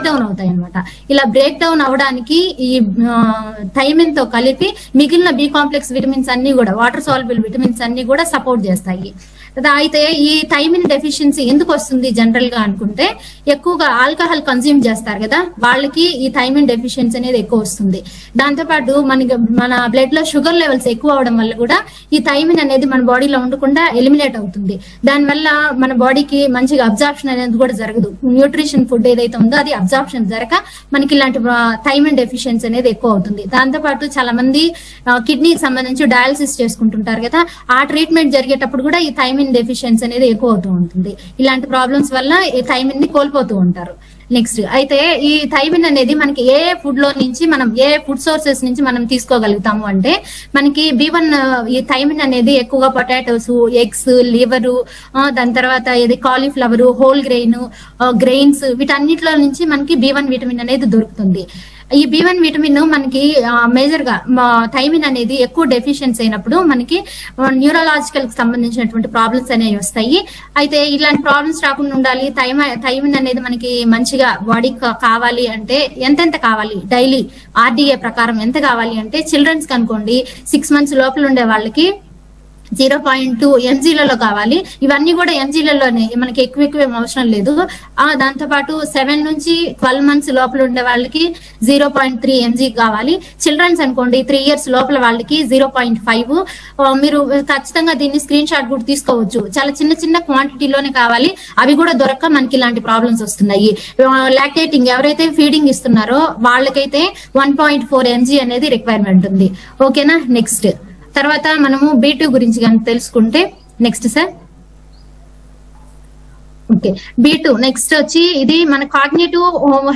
Break down అవుతాయి అనమాట. ఇలా బ్రేక్ డౌన్ అవడానికి ఈ థైమిన్ తో కలిపి మిగిలిన బి కాంప్లెక్స్ విటమిన్స్ అన్ని కూడా, వాటర్ సాల్యుబుల్ విటమిన్స్ అన్ని కూడా సపోర్ట్ చేస్తాయి. అయితే ఈ థైమిన్ డెఫిషియన్సీ ఎందుకు వస్తుంది జనరల్ గా అనుకుంటే, ఎక్కువగా ఆల్కహాల్ కన్జ్యూమ్ చేస్తారు కదా, వాళ్ళకి ఈ థైమిన్ డెఫిషియన్సీ అనేది ఎక్కువ వస్తుంది. దాంతోపాటు మన బ్లడ్ లో షుగర్ లెవెల్స్ ఎక్కువ అవడం వల్ల కూడా ఈ థైమిన్ అనేది మన బాడీలో ఉండకుండా ఎలిమినేట్ అవుతుంది. దానివల్ల మన బాడీకి మంచిగా అబ్జార్ప్షన్ అనేది కూడా జరగదు. న్యూట్రిషన్ ఫుడ్ ఏదైతే ఉందో అది అబ్జార్ప్షన్ జరగక మనకి ఇలాంటి థైమిన్ డెఫిషియన్సీ అనేది ఎక్కువ అవుతుంది. దాంతోపాటు చాలా మంది కిడ్నీకి సంబంధించి డయాలసిస్ చేసుకుంటుంటారు కదా, ఆ ట్రీట్మెంట్ జరిగేటప్పుడు కూడా ఈ థైమిన్ డెఫిషియన్సీ అనేది ఎక్కువ అవుతూ ఉంటుంది. ఇలాంటి ప్రాబ్లమ్స్ వల్ల ఈ థైమిన్ ని కోల్పోతూ ఉంటారు. నెక్స్ట్ అయితే ఈ థైమిన్ అనేది మనకి ఏ ఫుడ్ లో నుంచి, మనం ఏ ఫుడ్ సోర్సెస్ నుంచి మనం తీసుకోగలుగుతాము అంటే, మనకి B1 ఈ థైమిన్ అనేది ఎక్కువగా పొటాటోస్, ఎగ్స్, లివరు, దాని తర్వాత ఇది కాలీఫ్లవర్, హోల్ గ్రెయిన్స్ వీటన్నిటిలో నుంచి మనకి B1 విటమిన్ అనేది దొరుకుతుంది. ఈ B1 విటమిన్ మనకి మేజర్ గా థైమిన్ అనేది ఎక్కువ డెఫిషియన్సీ అయినప్పుడు మనకి న్యూరలాజికల్ కి సంబంధించినటువంటి ప్రాబ్లమ్స్ అనేవి వస్తాయి. అయితే ఇలాంటి ప్రాబ్లమ్స్ రాకుండా ఉండాలి, థైమిన్ అనేది మనకి మంచిగా బాడీకి కావాలి అంటే ఎంతెంత కావాలి, డైలీ RDA ప్రకారం ఎంత కావాలి అంటే, చిల్డ్రన్స్ కి అనుకోండి 6 months లోపల ఉండే వాళ్ళకి 0.2 mgలలో కావాలి. ఇవన్నీ కూడా mgలలోనే, మనకి ఎక్కువ అవసరం లేదు. దాంతో పాటు 7 నుంచి 12 months లోపల ఉండే వాళ్ళకి 0.3 mg కావాలి. చిల్డ్రన్స్ అనుకోండి 3 years లోపల వాళ్ళకి 0.5. మీరు ఖచ్చితంగా దీన్ని స్క్రీన్ షాట్ కూడా తీసుకోవచ్చు. చాలా చిన్న క్వాంటిటీలోనే కావాలి, అవి కూడా దొరక్క మనకి ఇలాంటి ప్రాబ్లమ్స్ వస్తున్నాయి. లాక్టేటింగ్ ఎవరైతే ఫీడింగ్ ఇస్తున్నారో వాళ్ళకైతే 1.4 mg అనేది రిక్వైర్మెంట్ ఉంది. ఓకేనా. నెక్స్ట్ తర్వాత మనము B2 గురించి కానీ తెలుసుకుంటే, next sir. Okay, B2 next వచ్చి ఇది మన కాగ్నిటివ్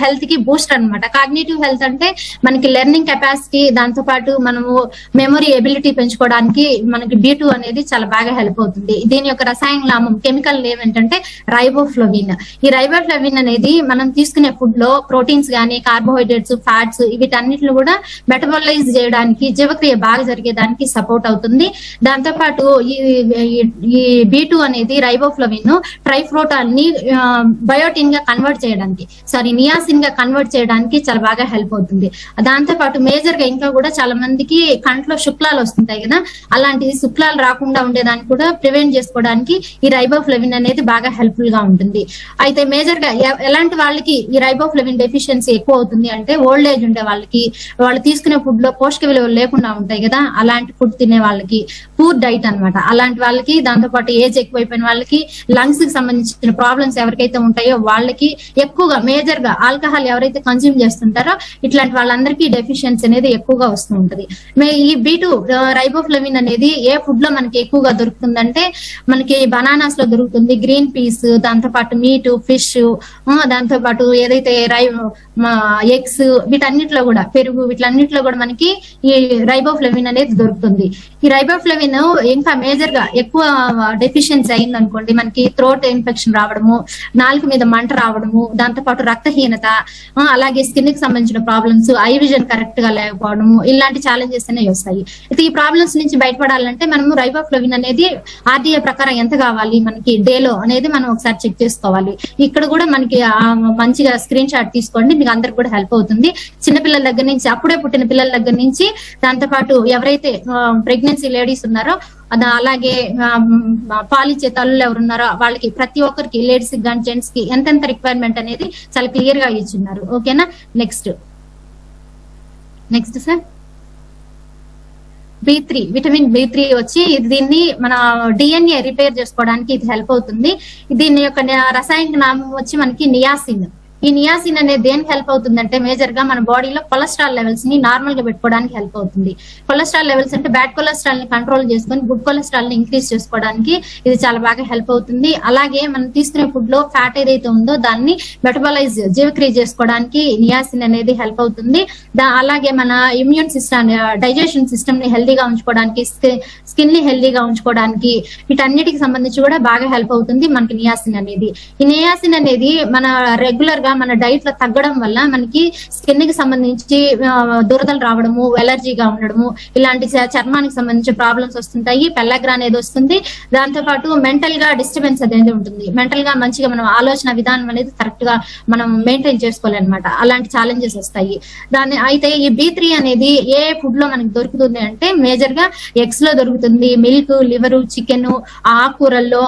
హెల్త్ కి బూస్ట్ అన్నమాట. కాగ్నిటివ్ హెల్త్ అంటే మనకి లెర్నింగ్ కెపాసిటీ, దాంతో పాటు మనము మెమొరీ ఎబిలిటీ పెంచుకోవడానికి మనకి B2 అనేది చాలా బాగా హెల్ప్ అవుతుంది. దీని యొక్క రసాయన నామం, కెమికల్ నేమ్ ఏంటంటే రైబోఫ్లవిన్. ఈ రైబోఫ్లవిన్ అనేది మనం తీసుకునే ఫుడ్ లో ప్రోటీన్స్ గానీ, కార్బోహైడ్రేట్స్, ఫ్యాట్స్ వీటన్నిటిని కూడా మెటబాలైజ్ చేయడానికి, జీవక్రియ బాగా జరిగేదానికి సపోర్ట్ అవుతుంది. దాంతో పాటు ఈ B2 అనేది రైబోఫ్లవిన్ ట్రైఫ్రోటాన్ ని బయోటిన్ గా కన్వర్ట్ చేయడానికి, నియాసిన్ గా కన్వర్ట్ చేయడానికి చాలా బాగా హెల్ప్ అవుతుంది. దాంతో పాటు మేజర్ గా ఇంకా కూడా చాలా మందికి కంట్లో శుక్లాలు వస్తుంటాయి కదా, అలాంటి శుక్లాలు రాకుండా ఉండేదానికి కూడా ప్రివెంట్ చేసుకోవడానికి ఈ రైబోఫ్లవిన్ అనేది బాగా హెల్ప్ఫుల్ గా ఉంటుంది. అయితే మేజర్ గా ఎలాంటి వాళ్ళకి ఈ రైబోఫ్లవిన్ డెఫిషియన్సీ ఎక్కువ అవుతుంది అంటే, ఓల్డ్ ఏజ్ ఉండే వాళ్ళకి, వాళ్ళు తీసుకునే ఫుడ్ లో పోషక విలువలు లేకుండా ఉంటాయి కదా, అలాంటి ఫుడ్ తినే వాళ్ళకి, పూర్ డైట్ అన్నమాట, అలాంటి వాళ్ళకి, దాంతో పాటు ఏజ్ ఎక్కువైపోయిన వాళ్ళకి, లంగ్స్ కి సంబంధించిన ప్రాబ్లమ్స్ ఎవరికైతే ఉంటాయో వాళ్ళకి, ఎక్కువగా మేజర్ గా ఆల్కహాల్ ఎవరైతే కన్స్యూమ్ చేస్తుంటారో ఇట్లాంటి వాళ్ళందరికీ డెఫిషియన్సీ అనేది ఎక్కువగా వస్తూ ఉంటది. ఈ B2 రైబోఫ్లవిన్ అనేది ఏ ఫుడ్ లో మనకి ఎక్కువగా దొరుకుతుందంటే, మనకి బనానాస్ లో దొరుకుతుంది, గ్రీన్ పీస్, దాంతో పాటు మీట్, ఫిష్, దాంతో పాటు ఏదైతే ఎగ్స్ వీటన్నిటిలో కూడా, పెరుగు వీటన్నిటిలో కూడా మనకి ఈ రైబోఫ్లవిన్ అనేది దొరుకుతుంది. ఈ రైబోఫ్లవిన్ ఇంకా మేజర్ గా ఎక్కువ డెఫిషియన్సీ అయింది అనుకోండి, మనకి థ్రోట్ ఇన్ఫెక్షన్ రావడము, నాలుక మీద మంట రావడము, దాంతో పాటు రక్తహీనత, అలాగే స్కిన్ కి సంబంధించిన ప్రాబ్లమ్స్, ఐ విజన్ కరెక్ట్ గా లేకపోవడము, ఇలాంటి ఛాలెంజెస్ అనేవి వస్తాయి. అయితే ఈ ప్రాబ్లమ్స్ నుంచి బయటపడాలంటే మనము రైబోఫ్లవిన్ అనేది RDA ప్రకారం ఎంత కావాలి మనకి డేలో అనేది మనం ఒకసారి చెక్ చేసుకోవాలి. ఇక్కడ కూడా మనకి మంచిగా స్క్రీన్ షాట్ తీసుకోండి, మీకు అందరికి కూడా హెల్ప్ అవుతుంది. చిన్నపిల్లల దగ్గర నుంచి, అప్పుడే పుట్టిన పిల్లల దగ్గర నుంచి, దాంతో పాటు ఎవరైతే ప్రెగ్నెన్సీ లేడీస్ ఉన్నారో, అలాగే పాలిచ్చే తల్లులు ఎవరున్నారో వాళ్ళకి, ప్రతి ఒక్కరికి, లేడీస్ కి కానీ జెంట్స్ కి ఎంతెంత రిక్వైర్మెంట్ అనేది చాలా క్లియర్ గా ఇచ్చిన్నారు. ఓకేనా. Next sir, B3 vitamin B3 వచ్చి దీన్ని మన DNA రిపేర్ చేసుకోవడానికి ఇది హెల్ప్ అవుతుంది. దీని యొక్క రసాయనిక నామం వచ్చి మనకి నియాసిన్. ఈ నియాసిన్ అనేది దేనికి హెల్ప్ అవుతుందంటే, మేజర్ గా మన బాడీలో కొలెస్ట్రాల్ లెవెల్స్ ని నార్మల్ గా పెట్టుకోవడానికి హెల్ప్ అవుతుంది. కొలెస్ట్రాల్ లెవెల్స్ అంటే బ్యాడ్ కొలెస్ట్రాల్ ని కంట్రోల్ చేసుకొని గుడ్ కొలెస్ట్రాల్ ని ఇంక్రీజ్ చేసుకోవడానికి ఇది చాలా బాగా హెల్ప్ అవుతుంది. అలాగే మనం తీసుకునే ఫుడ్ లో ఫ్యాట్ ఏదైతే ఉందో దాన్ని మెటబాలైజ్, జీవక్రియ చేసుకోవడానికి నియాసిన్ అనేది హెల్ప్ అవుతుంది. అలాగే మన ఇమ్యూన్ సిస్టమ్, డైజెషన్ సిస్టమ్ ని హెల్దీగా ఉంచుకోవడానికి, స్కిన్ ని హెల్దీగా ఉంచుకోవడానికి, వీటన్నిటికి సంబంధించి కూడా బాగా హెల్ప్ అవుతుంది మనకి నియాసిన్ అనేది. ఈ నియాసిన్ అనేది మన రెగ్యులర్ ఇలాగా మన డైట్ లో తగ్గడం వల్ల మనకి స్కిన్ కి సంబంధించి దురదలు రావడము, ఎలర్జీగా ఉండడము, ఇలాంటి చర్మానికి సంబంధించిన ప్రాబ్లమ్స్ వస్తుంటాయి, పెల్లగ్రా అనేది వస్తుంది. దాంతో పాటు మెంటల్ గా డిస్టర్బెన్స్ అనేది ఉంటుంది. మెంటల్ గా మంచిగా మనం ఆలోచన విధానం అనేది కరెక్ట్ గా మనం మెయింటైన్ చేసుకోవాలన్నమాట. అలాంటి ఛాలెంజెస్ వస్తాయి. అయితే ఈ B3 అనేది ఏ ఫుడ్ లో మనకి దొరుకుతుంది అంటే మేజర్ గా ఎగ్స్ లో దొరుకుతుంది, మిల్క్, లివర్, చికెన్, ఆకుకూరల్లో,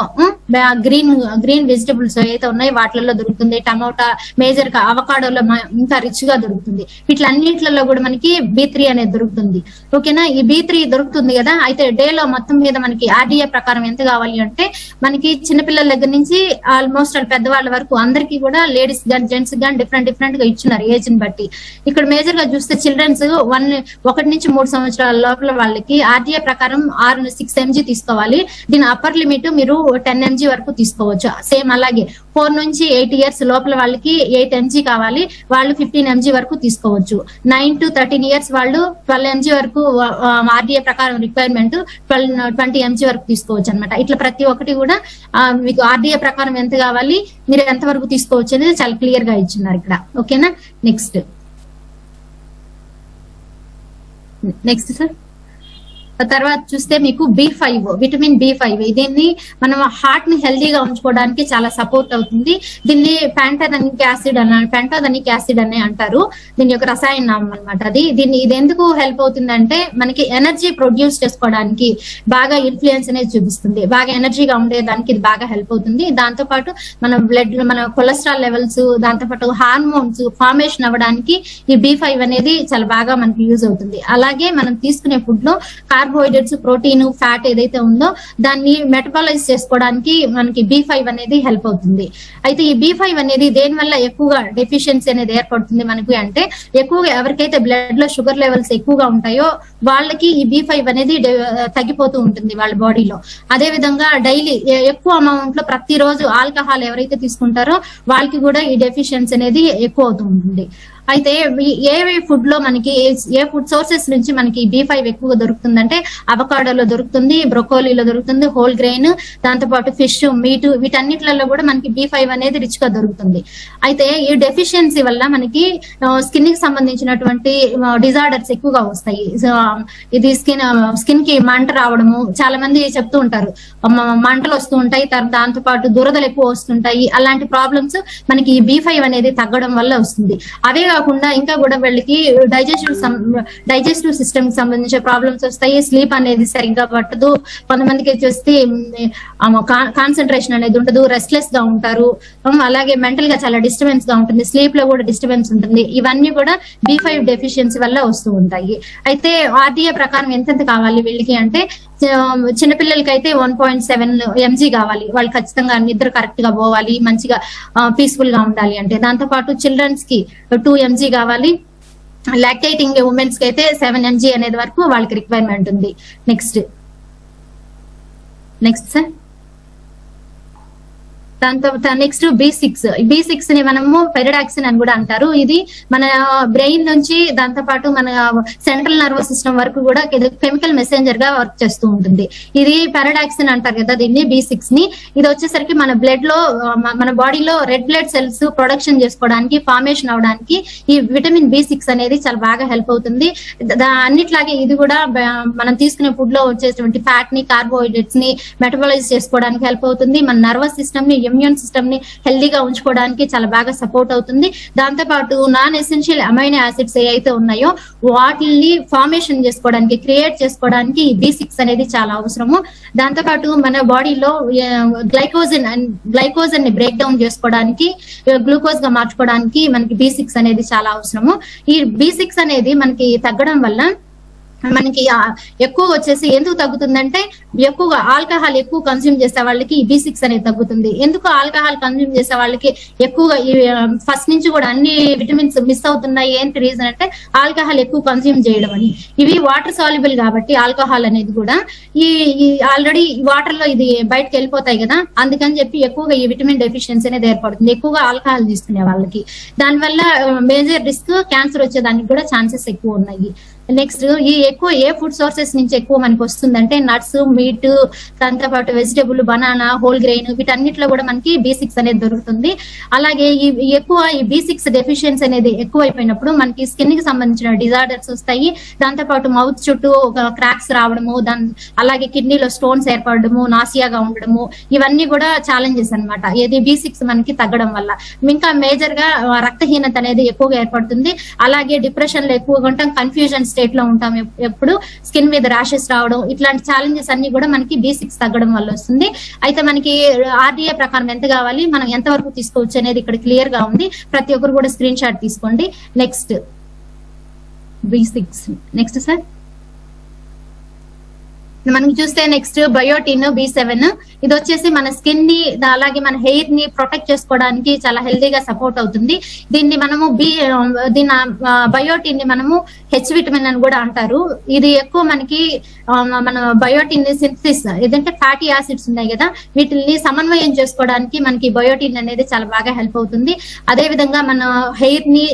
గ్రీన్ వెజిటబుల్స్ ఏదైతే ఉన్నాయో వాటిల్లో దొరుకుతుంది. టమోటా, మేజర్ గా అవకాడోలో ఇంకా రిచ్ గా దొరుకుతుంది. వీటిలన్నిట్లలో కూడా మనకి B3 అనేది దొరుకుతుంది. ఓకేనా? ఈ B3 దొరుకుతుంది కదా. అయితే డే లో మొత్తం మీద మనకి RDA ప్రకారం ఎంత కావాలి అంటే మనకి చిన్నపిల్లల దగ్గర నుంచి ఆల్మోస్ట్ పెద్దవాళ్ళ వరకు అందరికీ కూడా లేడీస్ గాని జెంట్స్ గాని డిఫరెంట్ గా ఇచ్చున్నారు ఏజ్ ని బట్టి. ఇక్కడ మేజర్ గా చూస్తే చిల్డ్రన్స్ 1 నుంచి 3 సంవత్సరాల లోపల వాళ్ళకి RDA ప్రకారం 6 mg తీసుకోవాలి. దీని అప్పర్ లిమిట్ మీరు 10 mg వరకు తీసుకోవచ్చు. సేమ్ అలాగే 4 నుంచి 8 years లోపల వాళ్ళకి 8 mg కావాలి, వాళ్ళు 15 mg వరకు తీసుకోవచ్చు. 9 to 13 years వాళ్ళు 12 mg వరకు RDA ప్రకారం రిక్వైర్మెంట్ 20 mg వరకు తీసుకోవచ్చు అనమాట. ఇట్లా ప్రతి ఒక్కటి కూడా మీకు RDA ప్రకారం ఎంత కావాలి, మీరు ఎంత వరకు తీసుకోవచ్చు అనేది చాలా క్లియర్ గా ఇచ్చిన్నారు ఇక్కడ. ఓకేనా? నెక్స్ట్ సార్ తర్వాత చూస్తే మీకు B5, విటమిన్ B5 దీన్ని మనం హార్ట్ ని హెల్దీగా ఉంచుకోవడానికి చాలా సపోర్ట్ అవుతుంది. దీన్ని పెంటాథనిక్ యాసిడ్ అని అంటారు. దీని యొక్క రసాయన నామం అనమాట. ఇది ఎందుకు హెల్ప్ అవుతుందంటే మనకి ఎనర్జీ ప్రొడ్యూస్ చేసుకోవడానికి బాగా ఇన్ఫ్లుయెన్స్ అనేది చూపిస్తుంది. బాగా ఎనర్జీగా ఉండేదానికి ఇది బాగా హెల్ప్ అవుతుంది. దాంతో పాటు మన బ్లడ్ లో మన కొలెస్ట్రాల్ లెవెల్స్, దాంతో పాటు హార్మోన్స్ ఫార్మేషన్ అవ్వడానికి ఈ B5 అనేది చాలా బాగా మనకి యూజ్ అవుతుంది. అలాగే మనం తీసుకునే ఫుడ్ లో కార్బోహైడ్రేట్స్, ప్రోటీన్, ఫ్యాట్ ఏదైతే ఉందో దాన్ని మెటబాలైజ్ చేసుకోవడానికి మనకి B5 అనేది హెల్ప్ అవుతుంది. అయితే ఈ B5 అనేది దేని వల్ల ఎక్కువగా డెఫిషియన్సీ అనేది ఏర్పడుతుంది మనకి అంటే ఎక్కువగా ఎవరికైతే బ్లడ్ లో షుగర్ లెవెల్స్ ఎక్కువగా ఉంటాయో వాళ్ళకి ఈ B5 అనేది తగ్గిపోతూ ఉంటుంది వాళ్ళ బాడీలో. అదే విధంగా డైలీ ఎక్కువ అమౌంట్ లో ప్రతిరోజు ఆల్కహాల్ ఎవరైతే తీసుకుంటారో వాళ్ళకి కూడా ఈ డెఫిషియన్సీ అనేది ఎక్కువ అవుతూ ఉంటుంది. అయితే ఏ ఫుడ్ లో మనకి ఏ ఫుడ్ సోర్సెస్ నుంచి మనకి B5 ఎక్కువగా దొరుకుతుందంటే అవకాడోలో దొరుకుతుంది, బ్రొకోలీలో దొరుకుతుంది, హోల్ గ్రెయిన్, దాంతో పాటు ఫిష్, మీట్, వీటన్నిటిలో కూడా మనకి B5 అనేది రిచ్ గా దొరుకుతుంది. అయితే ఈ డెఫిషియన్సీ వల్ల మనకి స్కిన్ కి సంబంధించినటువంటి డిజార్డర్స్ ఎక్కువగా వస్తాయి. ఇది స్కిన్ కి మంట రావడము, చాలా మంది చెప్తూ ఉంటారు మంటలు వస్తూ ఉంటాయి, దాంతో పాటు దురదలు ఎక్కువ వస్తుంటాయి. అలాంటి ప్రాబ్లమ్స్ మనకి ఈ B5 అనేది తగ్గడం వల్ల వస్తుంది. అవే కాకుండా ఇంకా కూడా వీళ్ళకి డైజెస్టివ్ సిస్టమ్ కి సంబంధించిన ప్రాబ్లమ్స్ వస్తాయి. స్లీప్ అనేది సరిగ్గా పట్టదు. కొంతమందికి చూస్తే కాన్సన్ట్రేషన్ అనేది ఉండదు, రెస్ట్లెస్ గా ఉంటారు. అలాగే మెంటల్ గా చాలా డిస్టర్బెన్స్ గా ఉంటుంది, స్లీప్ లో కూడా డిస్టర్బెన్స్ ఉంటుంది. ఇవన్నీ కూడా B5 డెఫిషియన్సీ వల్ల వస్తూ ఉంటాయి. అయితే RDA ప్రకారం ఎంతెంత కావాలి వీళ్ళకి అంటే చిన్నపిల్లలకి అయితే 1.7 mg కావాలి. వాళ్ళు ఖచ్చితంగా నిద్ర కరెక్ట్ గా పోవాలి, మంచిగా పీస్ఫుల్ గా ఉండాలి అంటే. దాంతో పాటు చిల్డ్రన్స్ కి 2 mg కావాలి. లాక్టేటింగ్ ఉమెన్స్ కి అయితే 7 mg అనేది వరకు వాళ్ళకి రిక్వైర్మెంట్ ఉంది. నెక్స్ట్ సార్ దాంతో నెక్స్ట్ B6 ని మనము పెరిడాక్సిన్ అని కూడా అంటారు. ఇది మన బ్రెయిన్ నుంచి దాంతో పాటు మన సెంట్రల్ నర్వస్ సిస్టమ్ వరకు కూడా కెమికల్ మెసెంజర్ గా వర్క్ చేస్తూ ఉంటుంది. ఇది పెరిడాక్సిన్ అంటారు కదా దీన్ని, B6 ని. ఇది వచ్చేసరికి మన బ్లడ్ లో మన బాడీలో రెడ్ బ్లడ్ సెల్స్ ప్రొడక్షన్ చేసుకోవడానికి, ఫార్మేషన్ అవడానికి ఈ విటమిన్ B6 అనేది చాలా బాగా హెల్ప్ అవుతుంది. అన్నిట్లాగే ఇది కూడా మనం తీసుకునే ఫుడ్ లో వచ్చేటువంటి ఫ్యాట్ ని, కార్బోహైడ్రేట్స్ ని మెటబాలైజ్ చేసుకోవడానికి హెల్ప్ అవుతుంది. మన నర్వస్ సిస్టమ్ ని, ఇమ్యూన్ సిస్టమ్ ని హెల్దీగా ఉంచుకోవడానికి చాలా బాగా సపోర్ట్ అవుతుంది. దాంతో పాటు నాన్ ఎసెన్షియల్ అమైనో యాసిడ్స్ ఏవైతే ఉన్నాయో వాటిని ఫార్మేషన్ చేసుకోవడానికి, క్రియేట్ చేసుకోవడానికి ఈ B6 అనేది చాలా అవసరము. దాంతో పాటు మన బాడీలో గ్లైకోజన్ ని బ్రేక్ డౌన్ చేసుకోవడానికి, గ్లూకోజ్ గా మార్చుకోవడానికి మనకి B6 అనేది చాలా అవసరము. ఈ B6 అనేది మనకి తగ్గడం వల్ల మనకి ఎక్కువ వచ్చేసి ఎందుకు తగ్గుతుందంటే ఎక్కువగా ఆల్కహాల్ ఎక్కువ కన్స్యూమ్ చేసే వాళ్ళకి ఈ B6 అనేది తగ్గుతుంది. ఎందుకు ఆల్కహాల్ కన్స్యూమ్ చేసే వాళ్ళకి ఎక్కువగా ఫస్ట్ నుంచి కూడా అన్ని విటమిన్స్ మిస్ అవుతున్నాయి? ఏంటి రీజన్ అంటే ఆల్కహాల్ ఎక్కువ కన్స్యూమ్ చేయడం అని. ఇవి వాటర్ సాల్యుబుల్ కాబట్టి ఆల్కహాల్ అనేది కూడా ఈ ఆల్రెడీ వాటర్ లో ఇది బయటకు వెళ్ళిపోతాయి కదా, అందుకని చెప్పి ఎక్కువగా ఈ విటమిన్ డెఫిషియన్సీ అనేది ఏర్పడుతుంది ఎక్కువగా ఆల్కహాల్ తీసుకునే వాళ్ళకి. దానివల్ల మేజర్ రిస్క్ క్యాన్సర్ వచ్చేదానికి కూడా ఛాన్సెస్ ఎక్కువ ఉన్నాయి. నెక్స్ట్ ఈ ఎక్కువ ఏ ఫుడ్ సోర్సెస్ నుంచి ఎక్కువ మనకి వస్తుందంటే నట్స్, మీట్, దాంతో పాటు వెజిటబుల్, బనానా, హోల్ గ్రెయిన్, వీటన్నిటిలో కూడా మనకి B6 అనేది దొరుకుతుంది. అలాగే ఈ ఎక్కువ ఈ B6 డెఫిషియన్సీ అనేది ఎక్కువ అయిపోయినప్పుడు మనకి స్కిన్ కి సంబంధించిన డిజార్డర్స్ వస్తాయి. దాంతో పాటు మౌత్ చుట్టూ క్రాక్స్ రావడము, అలాగే కిడ్నీలో స్టోన్స్ ఏర్పడము, నాసియాగా ఉండడము, ఇవన్నీ కూడా ఛాలెంజెస్ అన్నమాట. ఏది B6 మనకి తగ్గడం వల్ల. ఇంకా మేజర్ గా రక్తహీనత అనేది ఎక్కువగా ఏర్పడుతుంది. అలాగే డిప్రెషన్ లో ఎక్కువగా ఉంటాం, కన్ఫ్యూజన్ స్టేట్ లో ఉంటాం, ఎప్పుడు స్కిన్ మీద ర్యాషెస్ రావడం, ఇట్లాంటి ఛాలెంజెస్ అన్ని కూడా మనకి B6 తగ్గడం వల్ల వస్తుంది. అయితే మనకి RDA ప్రకారం ఎంత కావాలి, మనం ఎంత వరకు తీసుకోవచ్చు అనేది ఇక్కడ క్లియర్ గా ఉంది. ప్రతి ఒక్కరు కూడా స్క్రీన్ షాట్ తీసుకోండి. Next B6. నెక్స్ట్ సార్ మనం చూస్తే నెక్స్ట్ బయోటిన్ B7. ఇది వచ్చేసి మన స్కిన్ ని అలాగే మన హెయిర్ ని ప్రొటెక్ట్ చేసుకోవడానికి చాలా హెల్దీగా సపోర్ట్ అవుతుంది. దీన్ని మనము దీని బయోటిన్ ని మనము H విటమిన్ అని కూడా అంటారు. ఇది ఎక్కువ మనకి మన బయోటిన్ సింథసిస్ ఏదంటే ఫ్యాటీ యాసిడ్స్ ఉన్నాయి కదా, వీటిని సమన్వయం చేసుకోవడానికి మనకి బయోటిన్ అనేది చాలా బాగా హెల్ప్ అవుతుంది. అదే విధంగా మన హెయిర్ ని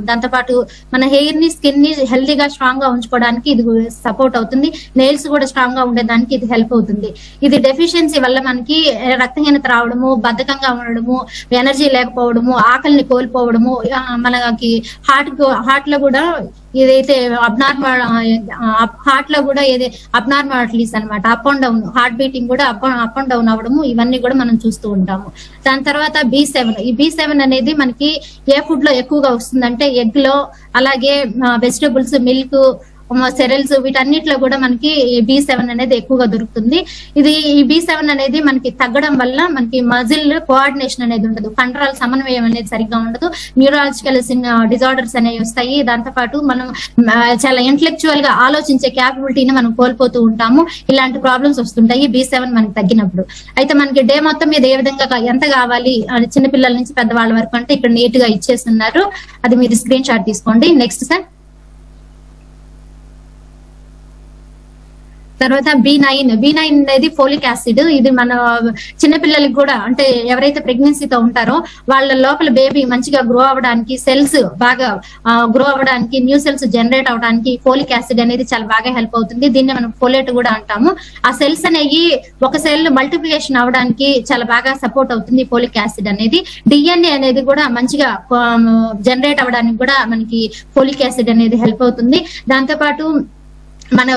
దాంతో పాటు మన హెయిర్ ని స్కిన్ ని హెల్దీగా స్ట్రాంగ్ గా ఉంచుకోవడానికి ఇది సపోర్ట్ అవుతుంది. నెయిల్స్ కూడా స్ట్రాంగ్ గా ఉండడానికి ఇది హెల్ప్ అవుతుంది. ఇది డెఫిషియన్సీ వల్ల మనకి రక్తహీనత రావడము, బద్ధకంగా ఉండడము, ఎనర్జీ లేకపోవడము, ఆకలిని కోల్పోవడము, మనకి హార్ట్ లో కూడా ఏదైతే హార్ట్ లో కూడా ఏది అబ్నార్మాలిటీస్ అనమాట, up and down, heart beating కూడా అప్ అండ్ డౌన్ అవ్వడము, ఇవన్నీ కూడా మనం చూస్తూ ఉంటాము. దాని తర్వాత B7. ఈ B7 అనేది మనకి ఏ ఫుడ్ లో ఎక్కువగా వస్తుందంటే ఎగ్ లో, అలాగే వెజిటబుల్స్, మిల్క్, సెరల్స్, వీటన్నిటిలో కూడా మనకి B7 అనేది ఎక్కువగా దొరుకుతుంది. ఈ B7 అనేది మనకి తగ్గడం వల్ల మనకి మజిల్ కోఆర్డినేషన్ అనేది ఉండదు, కండరాల సమన్వయం అనేది సరిగ్గా ఉండదు, న్యూరాలజికల్ డిజార్డర్స్ అనేవి వస్తాయి. దాంతో పాటు మనం చాలా ఇంటలెక్చువల్ గా ఆలోచించే క్యాపబిలిటీని మనం కోల్పోతూ ఉంటాము. ఇలాంటి ప్రాబ్లమ్స్ వస్తుంటాయి B7 మనకి తగ్గినప్పుడు. అయితే మనకి డే మొత్తం మీద ఏ విధంగా ఎంత కావాలి, చిన్నపిల్లల నుంచి పెద్దవాళ్ళ వరకు అంటే ఇక్కడ నీట్ గా ఇచ్చేస్తున్నారు. అది మీరు స్క్రీన్ షాట్ తీసుకోండి. Next sir. తర్వాత B9 అనేది ఫోలిక్ యాసిడ్. ఇది మన చిన్నపిల్లలకి కూడా, అంటే ఎవరైతే ప్రెగ్నెన్సీతో ఉంటారో వాళ్ళ లోపల బేబీ మంచిగా గ్రో అవ్వడానికి, సెల్స్ బాగా గ్రో అవ్వడానికి, న్యూ సెల్స్ జనరేట్ అవడానికి ఫోలిక్ యాసిడ్ అనేది చాలా బాగా హెల్ప్ అవుతుంది. దీన్ని మనం ఫోలేట్ కూడా అంటాము. ఆ సెల్స్ అనేవి ఒక సెల్ మల్టిప్లికేషన్ అవడానికి చాలా బాగా సపోర్ట్ అవుతుంది ఫోలిక్ యాసిడ్ అనేది. DNA అనేది కూడా మంచిగా జనరేట్ అవ్వడానికి కూడా మనకి ఫోలిక్ యాసిడ్ అనేది హెల్ప్ అవుతుంది. దాంతో పాటు మన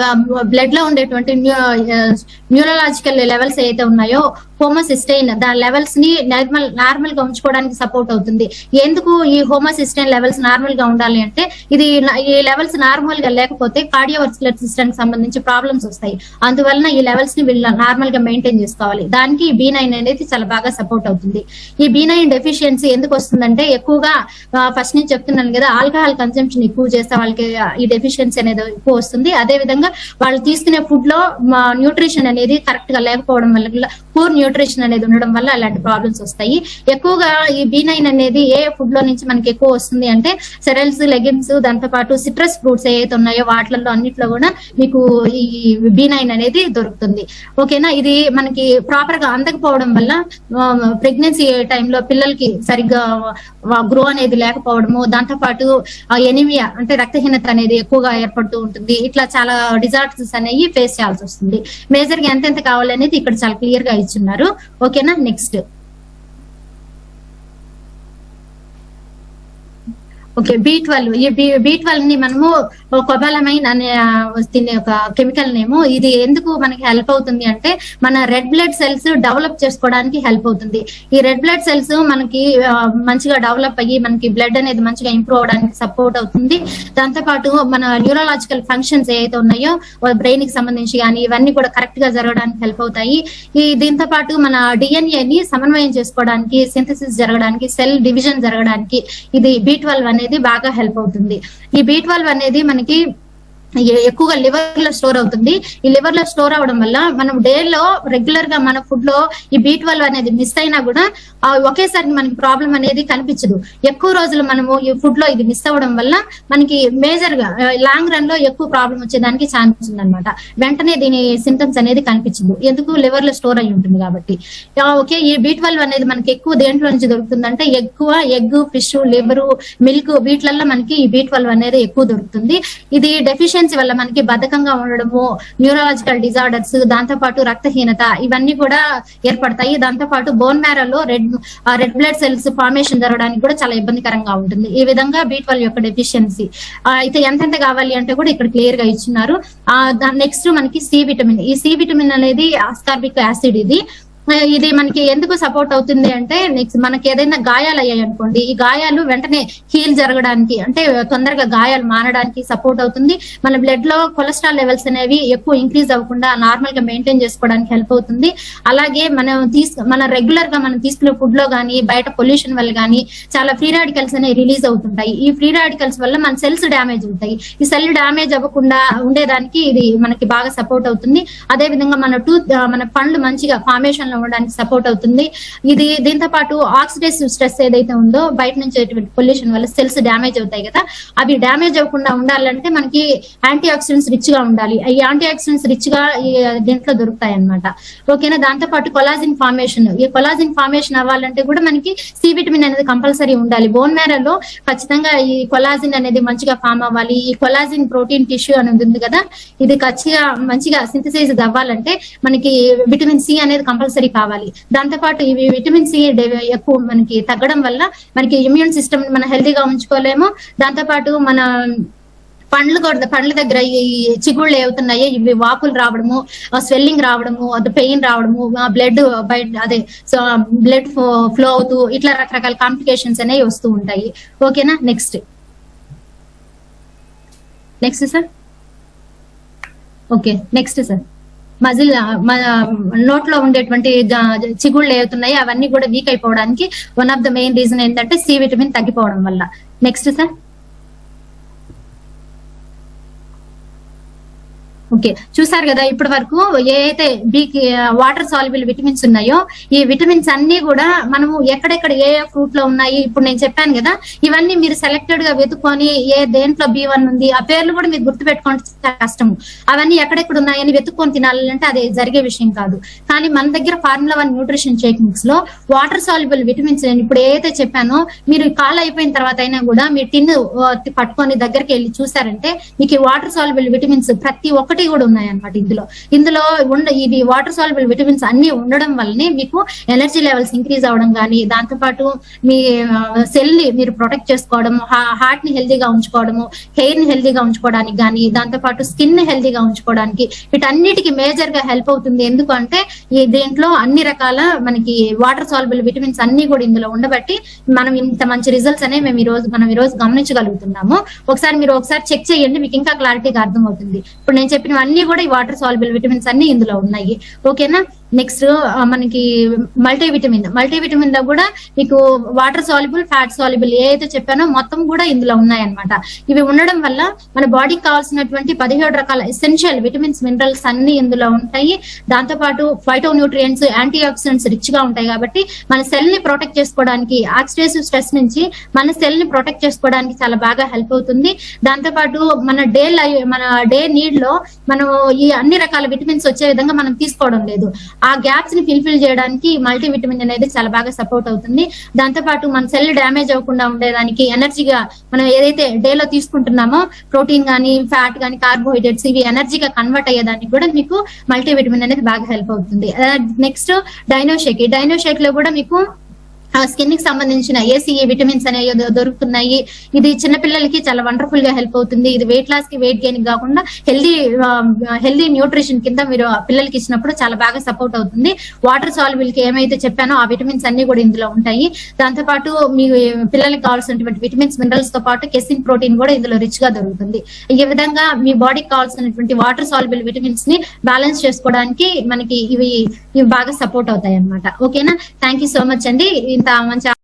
బ్లడ్ లో ఉండేటువంటి న్యూరలాజికల్ లెవెల్స్ ఏదైతే ఉన్నాయో, హోమోసిస్టైన్, దాని లెవెల్స్ ని నార్మల్ గా ఉంచుకోవడానికి సపోర్ట్ అవుతుంది. ఎందుకు ఈ హోమోసిస్టైన్ లెవెల్స్ నార్మల్ గా ఉండాలి అంటే, ఈ లెవెల్స్ నార్మల్ గా లేకపోతే కార్డియోవాస్కులర్ సిస్టమ్ కి సంబంధించి ప్రాబ్లమ్స్ వస్తాయి. అందువలన ఈ లెవెల్స్ ని వీళ్ళు నార్మల్ గా మెయింటైన్ చేసుకోవాలి. దానికి B9 అనేది చాలా బాగా సపోర్ట్ అవుతుంది. ఈ B9 డెఫిషియన్సీ ఎందుకు వస్తుందంటే, ఎక్కువగా ఫస్ట్ నుంచి చెప్తున్నాను కదా, ఆల్కహాల్ కన్సంప్షన్ ఎక్కువ చేస్తే వాళ్ళకి ఈ డెఫిషియన్సీ అనేది ఎక్కువ వస్తుంది. అదే విధంగా వాళ్ళు తీసుకునే ఫుడ్ లో న్యూట్రిషన్ అనేది కరెక్ట్ గా లేకపోవడం వల్ల, పూర్ న్యూట్రిషన్ అనేది ఉండడం వల్ల అలాంటి ప్రాబ్లమ్స్ వస్తాయి. ఎక్కువగా ఈ B9 అనేది ఏ ఫుడ్ లో నుంచి మనకి ఎక్కువ వస్తుంది అంటే సెరల్స్, లెగిమ్స్, దాంతో పాటు సిట్రస్ ఫ్రూట్స్ ఏవైతే ఉన్నాయో వాటిల్లో అన్నిట్లో కూడా మీకు ఈ B9 అనేది దొరుకుతుంది. ఓకేనా. ఇది మనకి ప్రాపర్ గా అందకపోవడం వల్ల ప్రెగ్నెన్సీ టైంలో పిల్లలకి సరిగ్గా గ్రో అనేది లేకపోవడము, దాంతో పాటు ఎనిమియా అంటే రక్తహీనత అనేది ఎక్కువగా ఏర్పడుతూ ఉంటుంది. ఇట్లా చాలా డిజార్డర్స్ అనేవి ఫేస్ చేయాల్సి వస్తుంది. మేజర్ గా ఎంతెంత కావాలనేది ఇక్కడ చాలా క్లియర్ గా ఇచ్చున్నారు. ఓకేనా. నెక్స్ట్. Okay, B12. ఈ B12 ని మనము కొబాలమైన్ అనే దీని ఒక కెమికల్ నేము. ఇది ఎందుకు మనకి హెల్ప్ అవుతుంది అంటే, మన రెడ్ బ్లడ్ సెల్స్ డెవలప్ చేసుకోవడానికి హెల్ప్ అవుతుంది. ఈ రెడ్ బ్లడ్ సెల్స్ మనకి మంచిగా డెవలప్ అయ్యి మనకి బ్లడ్ అనేది మంచిగా ఇంప్రూవ్ అవడానికి సపోర్ట్ అవుతుంది. దాంతో పాటు మన న్యూరలాజికల్ ఫంక్షన్స్ ఏవైతే ఉన్నాయో బ్రెయిన్ కి సంబంధించి కానీ ఇవన్నీ కూడా కరెక్ట్ గా జరగడానికి హెల్ప్ అవుతాయి. దీంతో పాటు మన DNA ని సమన్వయం చేసుకోవడానికి, సింథసిస్ జరగడానికి, సెల్ డివిజన్ జరగడానికి ఇది B12 అనేది బాగా హెల్ప్ అవుతుంది. ఈ B12 అనేది మనకి ఎక్కువగా లివర్ లో స్టోర్ అవుతుంది. ఈ లివర్ లో స్టోర్ అవడం వల్ల మనం డే లో రెగ్యులర్ గా మన ఫుడ్ లో ఈ B12 అనేది మిస్ అయినా కూడా ఒకేసారి మనకి ప్రాబ్లం అనేది కనిపించదు. ఎక్కువ రోజులు మనము ఈ ఫుడ్ లో ఇది మిస్ అవ్వడం వల్ల మనకి మేజర్ గా లాంగ్ రన్ లో ఎక్కువ ప్రాబ్లం వచ్చేదానికి ఛాన్స్ ఉందన్నమాట. వెంటనే దీని సింటమ్స్ అనేది కనిపించదు, ఎందుకు లివర్ లో స్టోర్ అయి ఉంటుంది కాబట్టి. ఓకే, ఈ B12 అనేది మనకి ఎక్కువ దేంట్లో నుంచి దొరుకుతుందంటే ఎక్కువ ఎగ్, ఫిష్, లివర్, మిల్క్ వీటిలలో మనకి ఈ B12 అనేది ఎక్కువ దొరుకుతుంది. ఇది డెఫిషియన్సీ వల్ల మనకి బద్ధకంగా ఉండడము, న్యూరలాజికల్ డిజార్డర్స్, దాంతో పాటు రక్తహీనత ఇవన్నీ కూడా ఏర్పడతాయి. దాంతో పాటు బోన్ మ్యారోలో రెడ్ బ్లడ్ సెల్స్ ఫార్మేషన్ జరగడానికి కూడా చాలా ఇబ్బందికరంగా ఉంటుంది. ఈ విధంగా B12 యొక్క డెఫిషియన్సీ. అయితే ఎంతెంత కావాలి అంటే కూడా ఇక్కడ క్లియర్ గా ఇచ్చినారు. నెక్స్ట్ మనకి సి విటమిన్. ఈ సి విటమిన్ అనేది ఆస్కార్బిక్ యాసిడ్. ఇది మనకి ఎందుకు సపోర్ట్ అవుతుంది అంటే నెక్స్ట్ మనకి ఏదైనా గాయాలు అయ్యాయి అనుకోండి, ఈ గాయాలు వెంటనే హీల్ జరగడానికి అంటే తొందరగా గాయాలు మారడానికి సపోర్ట్ అవుతుంది. మన బ్లడ్ లో కొలెస్ట్రాల్ లెవెల్స్ అనేవి ఎక్కువ ఇంక్రీజ్ అవ్వకుండా నార్మల్ గా మెయింటైన్ చేసుకోవడానికి హెల్ప్ అవుతుంది. అలాగే మన రెగ్యులర్ గా మనం తీసుకునే ఫుడ్ లో గానీ బయట పొల్యూషన్ వల్ల గానీ చాలా ఫ్రీ రాడికల్స్ అనేవి రిలీజ్ అవుతుంటాయి. ఈ ఫ్రీ రాడికల్స్ వల్ల మన సెల్స్ డ్యామేజ్ అవుతాయి. ఈ సెల్ డ్యామేజ్ అవ్వకుండా ఉండేదానికి ఇది మనకి బాగా సపోర్ట్ అవుతుంది. అదే విధంగా మన పండ్లు మంచిగా ఫార్మేషన్ లో ఉండడానికి సపోర్ట్ అవుతుంది. దీంతో పాటు ఆక్సిడేటివ్ స్ట్రెస్ ఏదైతే ఉందో బయట నుంచి పొల్యూషన్ వల్ల సెల్స్ డ్యామేజ్ అవుతాయి కదా, అవి డ్యామేజ్ అవ్వకుండా ఉండాలంటే మనకి యాంటీ ఆక్సిడెంట్స్ రిచ్ గా ఉండాలి. ఈ యాంటీ ఆక్సిడెంట్స్ రిచ్ గా దీంట్లో దొరుకుతాయి అనమాట. ఓకేనా, దాంతో పాటు కొలాజిన్ ఫార్మేషన్. ఈ కొలాజిన్ ఫార్మేషన్ అవ్వాలంటే కూడా మనకి సి విటమిన్ అనేది కంపల్సరీ ఉండాలి. బోన్ మ్యారోలో ఖచ్చితంగా ఈ కొలాజిన్ అనేది మంచిగా ఫామ్ అవ్వాలి. ఈ కొలాజిన్ ప్రోటీన్ టిష్యూ అనేది ఉంది కదా, ఇది మంచిగా సింథసైజ్ అవ్వాలంటే మనకి విటమిన్ సి అనేది కంపల్సరీ కావాలి. దాంతో పాటు ఇవి విటమిన్ సి ఎక్కువ మనకి తగ్గడం వల్ల మనకి ఇమ్యూన్ సిస్టమ్ మనం హెల్తీగా ఉంచుకోలేము. దాంతో పాటు మన పండ్ల దగ్గర ఈ చిగుళ్ళు ఏవుతున్నాయి, ఇవి వాపులు రావడము, స్వెల్లింగ్ రావడము, పెయిన్ రావడము, బ్లడ్ ఫ్లో అవుతూ ఇట్లా రకరకాల కాంప్లికేషన్స్ అనేవి వస్తూ ఉంటాయి. ఓకేనా, next sir. Okay, next sir. Muscle నోట్లో ఉండేటువంటి చిగుళ్ళు ఏవుతున్నాయి అవన్నీ కూడా వీక్ అయిపోవడానికి one of the main reason ఏంటంటే సి విటమిన్ తగ్గిపోవడం వల్ల. Next sir. ఓకే, చూసారు కదా ఇప్పటి వరకు ఏదైతే బీకి వాటర్ సాల్యుబుల్ విటమిన్స్ ఉన్నాయో ఈ విటమిన్స్ అన్ని కూడా మనము ఎక్కడెక్కడ ఏ ఫ్రూట్ లో ఉన్నాయి ఇప్పుడు నేను చెప్పాను కదా, ఇవన్నీ మీరు సెలెక్టెడ్ గా వెతుక్కొని దేంట్లో B1 ఉంది ఆ పేర్లు కూడా మీరు గుర్తు పెట్టుకోవడం కష్టము. అవన్నీ ఎక్కడెక్కడ ఉన్నాయని వెతుక్కొని తినాలంటే అది జరిగే విషయం కాదు. కానీ మన దగ్గర Formula-1 న్యూట్రిషన్ షేక్ మిక్స్ లో వాటర్ సాల్యుబుల్ విటమిన్స్ నేను ఇప్పుడు ఏదైతే చెప్పానో మీరు కాల్ అయిపోయిన తర్వాత అయినా కూడా మీ టిన్ పట్టుకొని దగ్గరికి వెళ్ళి చూసారంటే మీకు ఈ వాటర్ సాల్యుబుల్ విటమిన్స్ ప్రతి ఒక్కటి కూడా ఉన్నాయన్నమాట. ఇందులో ఇది వాటర్ సాల్యుబుల్ విటమిన్స్ అన్ని ఉండడం వల్లనే మీకు ఎనర్జీ లెవెల్స్ ఇంక్రీజ్ అవడం కానీ, దాంతో పాటు మీ సెల్ ని మీరు ప్రొటెక్ట్ చేసుకోవడం, హార్ట్ ని హెల్తీగా ఉంచుకోవడము, హెయిర్ ని హెల్తీగా ఉంచుకోవడానికి కానీ, దాంతో పాటు స్కిన్ ని హెల్తీగా ఉంచుకోవడానికి వీటన్నిటికీ మేజర్ గా హెల్ప్ అవుతుంది. ఎందుకంటే దీంట్లో అన్ని రకాల మనకి వాటర్ సాల్యుబుల్ విటమిన్స్ అన్ని కూడా ఇందులో ఉండబట్టి మనం ఇంత మంచి రిజల్ట్స్ అనేవి మనం ఈ రోజు గమనించగలుగుతున్నాము. మీరు ఒకసారి చెక్ చేయండి, మీకు ఇంకా క్లారిటీగా అర్థం అవుతుంది. ఇప్పుడు నేను చెప్పిన అన్ని కూడా ఈ వాటర్ సాల్యుబుల్ విటమిన్స్ అన్ని ఇందులో ఉన్నాయి. ఓకేనా, నెక్స్ట్ మనకి మల్టీవిటమిన్ లో కూడా మీకు వాటర్ సాల్యుబుల్, ఫ్యాట్ సాల్యుబుల్ ఏదైతే చెప్పానో మొత్తం కూడా ఇందులో ఉన్నాయన్నమాట. ఇవి ఉండడం వల్ల మన బాడీకి కావాల్సినటువంటి 17 రకాల ఎసెన్షియల్ విటమిన్స్, మినరల్స్ అన్ని ఇందులో ఉంటాయి. దాంతో పాటు phytonutrients, antioxidants rich గా ఉంటాయి కాబట్టి మన సెల్ ని ప్రొటెక్ట్ చేసుకోవడానికి, ఆక్సిడేటివ్ స్ట్రెస్ నుంచి మన సెల్ ని ప్రొటెక్ట్ చేసుకోవడానికి చాలా బాగా హెల్ప్ అవుతుంది. దాంతో పాటు మన డే నీడ్ లో మనం ఈ అన్ని రకాల విటమిన్స్ వచ్చే విధంగా మనం తీసుకోవడం లేదు. ఆ గ్యాప్స్ ని ఫిల్ఫిల్ చేయడానికి మల్టీవిటమిన్ అనేది చాలా బాగా సపోర్ట్ అవుతుంది. దాంతో పాటు మన సెల్ డ్యామేజ్ అవ్వకుండా ఉండేదానికి, ఎనర్జీగా మనం ఏదైతే డేలో తీసుకుంటున్నామో ప్రోటీన్ గానీ, ఫ్యాట్ గానీ, కార్బోహైడ్రేట్స్ ఇవి ఎనర్జీగా కన్వర్ట్ అయ్యేదానికి కూడా మీకు మల్టీవిటమిన్ అనేది బాగా హెల్ప్ అవుతుంది. Next Dinoshake. ఈ డైనోషేక్ లో కూడా మీకు స్కిన్ కి సంబంధించిన ACE విటమిన్స్ అనేవి దొరుకుతున్నాయి. ఇది చిన్నపిల్లలకి చాలా వండర్ఫుల్ గా హెల్ప్ అవుతుంది. ఇది వెయిట్ లాస్ కి, వెయిట్ గెయిన్ కాకుండా హెల్దీ న్యూట్రిషన్ కింద మీరు పిల్లలకి ఇచ్చినప్పుడు చాలా బాగా సపోర్ట్ అవుతుంది. వాటర్ సాల్యుబుల్ కి ఏమైతే చెప్పానో ఆ విటమిన్స్ అన్ని కూడా ఇందులో ఉంటాయి. దాంతో పాటు మీ పిల్లలకి కావాల్సినటువంటి విటమిన్స్, మినరల్స్ తో పాటు కెసిన్ ప్రోటీన్ కూడా ఇందులో రిచ్ గా దొరుకుతుంది. ఈ విధంగా మీ బాడీకి కావాల్సినటువంటి వాటర్ సాల్యుబుల్ విటమిన్స్ ని బ్యాలెన్స్ చేసుకోవడానికి మనకి ఇవి బాగా సపోర్ట్ అవుతాయి అన్నమాట. ఓకేనా, థ్యాంక్ యూ సో మచ్ అండి. ఇంత మంచి